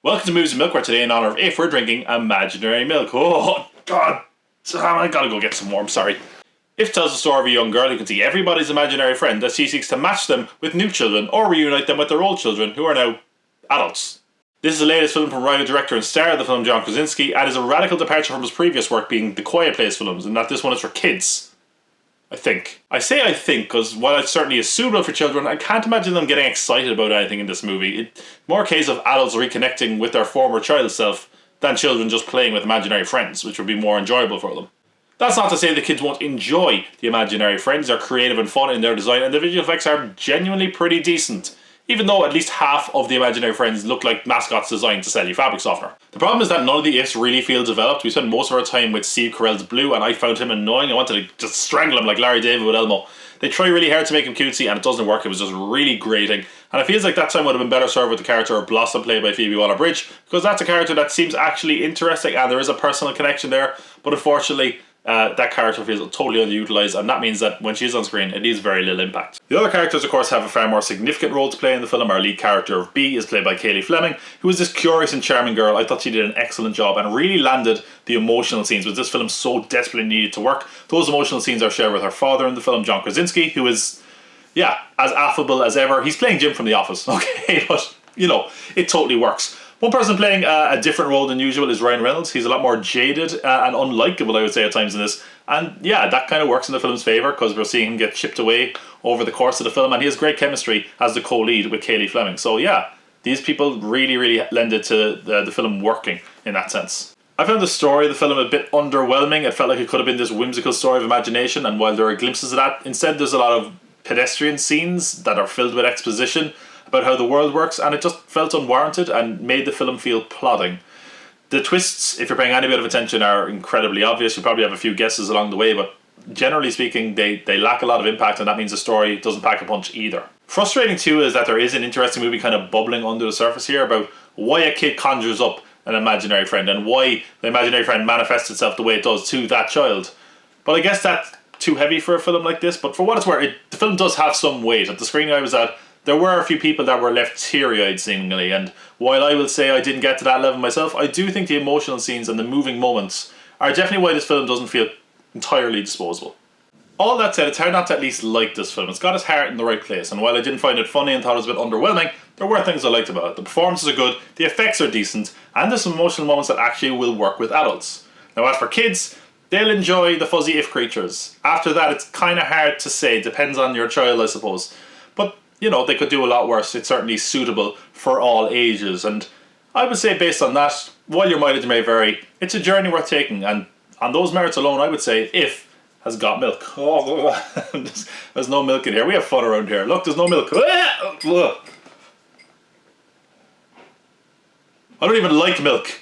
Welcome to Movies and Milkware today in honor of If we're drinking imaginary milk. Oh, God. I gotta go get some more, I'm sorry. If tells the story of a young girl who can see everybody's imaginary friend as she seeks to match them with new children or reunite them with their old children who are now adults. This is the latest film from writer, director and star of the film John Krasinski and is a radical departure from his previous work being the Quiet Place films, and that this one is for kids. I think. I say I think because while it certainly is suitable for children, I can't imagine them getting excited about anything in this movie. It's more a case of adults reconnecting with their former child self than children just playing with imaginary friends, which would be more enjoyable for them. That's not to say the kids won't enjoy the imaginary friends. They're creative and fun in their design, and the visual effects are genuinely pretty decent, even though at least half of the imaginary friends look like mascots designed to sell you fabric softener. The problem is that none of the ifs really feel developed. We spent most of our time with Steve Carell's Blue, and I found him annoying. I wanted to just strangle him like Larry David with Elmo. They try really hard to make him cutesy, and it doesn't work. It was just really grating. And it feels like that time would have been better served with the character of Blossom, played by Phoebe Waller-Bridge, because that's a character that seems actually interesting, and there is a personal connection there, but unfortunately, that character feels totally underutilised, and that means that when she's on screen, it leaves very little impact. The other characters, of course, have a far more significant role to play in the film. Our lead character of Bee is played by Kaylee Fleming, who is this curious and charming girl. I thought she did an excellent job and really landed the emotional scenes, which this film so desperately needed to work. Those emotional scenes are shared with her father in the film, John Krasinski, who is, yeah, as affable as ever. He's playing Jim from The Office, okay, but, you know, it totally works. One person playing a different role than usual is Ryan Reynolds. He's a lot more jaded and unlikable, I would say, at times in this. And yeah, that kind of works in the film's favour because we're seeing him get chipped away over the course of the film, and he has great chemistry as the co-lead with Kaylee Fleming. So yeah, these people really lended to the film working in that sense. I found the story of the film a bit underwhelming. It felt like it could have been this whimsical story of imagination, and while there are glimpses of that, instead there's a lot of pedestrian scenes that are filled with exposition about how the world works, and it just felt unwarranted and made the film feel plodding. The twists, if you're paying any bit of attention, are incredibly obvious. You probably have a few guesses along the way, but generally speaking, they lack a lot of impact, and that means the story doesn't pack a punch either. Frustrating too is that there is an interesting movie kind of bubbling under the surface here about why a kid conjures up an imaginary friend and why the imaginary friend manifests itself the way it does to that child. But I guess that's too heavy for a film like this, but for what it's worth, the film does have some weight. At the screening I was at, there were a few people that were left teary-eyed seemingly, and while I will say I didn't get to that level myself, I do think the emotional scenes and the moving moments are definitely why this film doesn't feel entirely disposable. All that said, it's hard not to at least like this film. It's got its heart in the right place, and while I didn't find it funny and thought it was a bit underwhelming, there were things I liked about it. The performances are good, the effects are decent, and there's some emotional moments that actually will work with adults. Now as for kids, they'll enjoy the fuzzy if creatures. After that, it's kind of hard to say. Depends on your child, I suppose. But you know, they could do a lot worse. It's certainly suitable for all ages, and I would say based on that, while your mileage may vary, it's a journey worth taking, and on those merits alone, I would say If has got milk. Oh, there's no milk in here. We have fun around here. Look, there's no milk. I don't even like milk.